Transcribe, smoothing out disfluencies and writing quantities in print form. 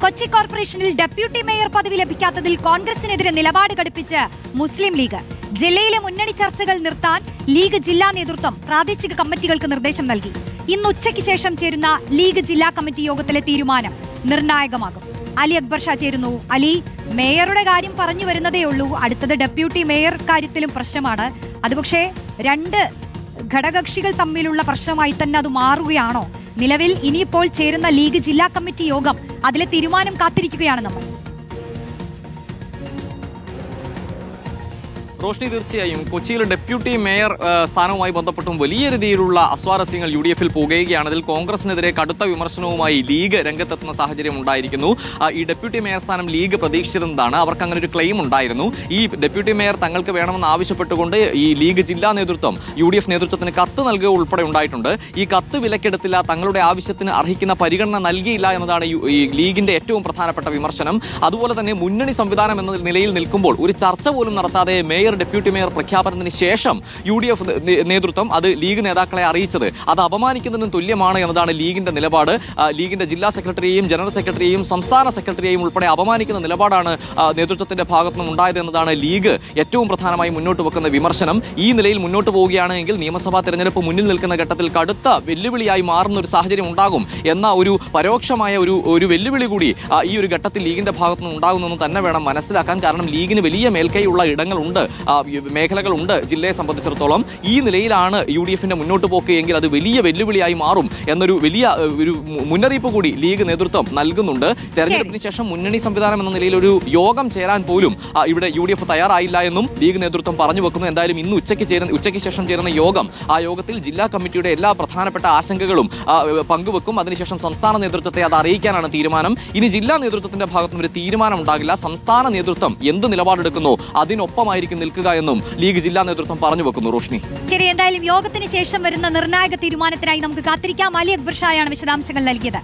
കൊച്ചി കോർപ്പറേഷനിൽ deputy mayor പദവി ലഭിക്കാത്തതിൽ കോൺഗ്രസിനെതിരെ നിലപാട് ഘടിപ്പിച്ച് മുസ്ലിം ലീഗ്. ജില്ലയിലെ മുന്നണി ചർച്ചകൾ നിർത്താൻ ലീഗ് ജില്ലാ നേതൃത്വം പ്രാദേശിക കമ്മിറ്റികൾക്ക് നിർദ്ദേശം നൽകി. ഇന്ന് ഉച്ചയ്ക്ക് ശേഷം ചേരുന്ന ലീഗ് ജില്ലാ കമ്മിറ്റി യോഗത്തിലെ തീരുമാനം നിർണായകമാകും. അലി അക്ബർ ഷാ ചേരുന്നു. അലി, മേയറുടെ കാര്യം പറഞ്ഞു വരുന്നതേ ഉള്ളൂ, അടുത്തത് ഡെപ്യൂട്ടി മേയർ കാര്യത്തിലും പ്രശ്നമാണ്. അത് പക്ഷേ രണ്ട് ഘടകകക്ഷികൾ തമ്മിലുള്ള പ്രശ്നമായി തന്നെ അത് മാറുകയാണോ? നിലവിൽ ഇനിയിപ്പോൾ ചേരുന്ന ലീഗ് ജില്ലാ കമ്മിറ്റി യോഗം, അതിലെ തീരുമാനം കാത്തിരിക്കുകയാണ് നമ്മൾ. റോഷ്നി, തീർച്ചയായും കൊച്ചിയിൽ ഡെപ്യൂട്ടി മേയർ സ്ഥാനവുമായി ബന്ധപ്പെട്ടും വലിയ രീതിയിലുള്ള അസ്വാരസ്യങ്ങൾ UDF-ൽ പോകുകയാണ്. അതിൽ കോൺഗ്രസിനെതിരെ കടുത്ത വിമർശനവുമായി ലീഗ് രംഗത്തെത്തുന്ന സാഹചര്യം ഉണ്ടായിരിക്കുന്നു. ഈ ഡെപ്യൂട്ടി മേയർ സ്ഥാനം ലീഗ് പ്രതീക്ഷിച്ചിരുന്നതാണ്. അവർക്ക് അങ്ങനെ ഒരു ക്ലെയിം ഉണ്ടായിരുന്നു. ഈ ഡെപ്യൂട്ടി മേയർ തങ്ങൾക്ക് വേണമെന്ന് ആവശ്യപ്പെട്ടുകൊണ്ട് ഈ ലീഗ് ജില്ലാ നേതൃത്വം UDF നേതൃത്വത്തിന് കത്ത് നൽകുക ഉൾപ്പെടെ ഉണ്ടായിട്ടുണ്ട്. ഈ കത്ത് വിലക്കെടുത്തില്ല, തങ്ങളുടെ ആവശ്യത്തിന് അർഹിക്കുന്ന പരിഗണന നൽകിയില്ല എന്നതാണ് ഈ ലീഗിന്റെ ഏറ്റവും പ്രധാനപ്പെട്ട വിമർശനം. അതുപോലെ തന്നെ മുന്നണി സംവിധാനം എന്ന നിലയിൽ നിൽക്കുമ്പോൾ ഒരു ചർച്ച പോലും നടത്താതെ മേയർ ഡെപ്യൂട്ടി മേയർ പ്രഖ്യാപനത്തിന് ശേഷം UDF നേതൃത്വം അത് ലീഗ് നേതാക്കളെ അറിയിച്ചത് അത് അപമാനിക്കുന്നതിന് തുല്യമാണ് എന്നതാണ് ലീഗിന്റെ നിലപാട്. ലീഗിന്റെ ജില്ലാ സെക്രട്ടറിയെയും ജനറൽ സെക്രട്ടറിയെയും സംസ്ഥാന സെക്രട്ടറിയെയും ഉൾപ്പെടെ അപമാനിക്കുന്ന നിലപാടാണ് നേതൃത്വത്തിന്റെ ഭാഗത്തു നിന്നും ഉണ്ടായത് എന്നതാണ് ലീഗ് ഏറ്റവും പ്രധാനമായി മുന്നോട്ട് വെക്കുന്ന വിമർശനം. ഈ നിലയിൽ മുന്നോട്ട് പോവുകയാണെങ്കിൽ നിയമസഭാ തെരഞ്ഞെടുപ്പ് മുന്നിൽ നിൽക്കുന്ന ഘട്ടത്തിൽ കടുത്ത വെല്ലുവിളിയായി മാറുന്ന ഒരു സാഹചര്യം ഉണ്ടാകും എന്ന ഒരു പരോക്ഷമായ ഒരു വെല്ലുവിളി കൂടി ഈ ഒരു ഘട്ടത്തിൽ ലീഗിന്റെ ഭാഗത്തു നിന്ന് ഉണ്ടാകുമെന്ന് തന്നെ വേണം മനസ്സിലാക്കാൻ. കാരണം ലീഗിന് വലിയ മേൽക്കൈയുള്ള ഇടങ്ങളുണ്ട്, മേഖലകളുണ്ട് ജില്ലയെ സംബന്ധിച്ചിടത്തോളം. ഈ നിലയിലാണ് UDF-ന്റെ മുന്നോട്ട് പോക്ക് എങ്കിൽ അത് വലിയ വെല്ലുവിളിയായി മാറും എന്നൊരു വലിയ ഒരു മുന്നറിയിപ്പ് കൂടി ലീഗ് നേതൃത്വം നൽകുന്നുണ്ട്. തെരഞ്ഞെടുപ്പിന് ശേഷം മുന്നണി സംവിധാനം എന്ന നിലയിൽ ഒരു യോഗം ചേരാൻ പോലും ഇവിടെ UDF തയ്യാറായില്ല എന്നും ലീഗ് നേതൃത്വം പറഞ്ഞു വെക്കുന്നു. എന്തായാലും ഇന്ന് ഉച്ചയ്ക്ക് ശേഷം ചേരുന്ന യോഗം, ആ യോഗത്തിൽ ജില്ലാ കമ്മിറ്റിയുടെ എല്ലാ പ്രധാനപ്പെട്ട ആശങ്കകളും പങ്കുവെക്കും. അതിനുശേഷം സംസ്ഥാന നേതൃത്വത്തെ അത് അറിയിക്കാനാണ് തീരുമാനം. ഇനി ജില്ലാ നേതൃത്വത്തിന്റെ ഭാഗത്തുനിന്ന് ഒരു തീരുമാനം ഉണ്ടാകില്ല. സംസ്ഥാന നേതൃത്വം എന്ത് നിലപാടെടുക്കുന്നോ അതിനൊപ്പമായിരിക്കും നിൽക്കുക എന്നും ലീഗ് ജില്ലാ നേതൃത്വം പറഞ്ഞു വെക്കുന്നു. റോഷ്നി, ശരി, എന്തായാലും യോഗത്തിന് ശേഷം വരുന്ന നിർണായക തീരുമാനത്തിനായി നമുക്ക് കാത്തിരിക്കാം. അലി അക്ബർ ഷായാണ് വിശദാംശങ്ങൾ നൽകിയത്.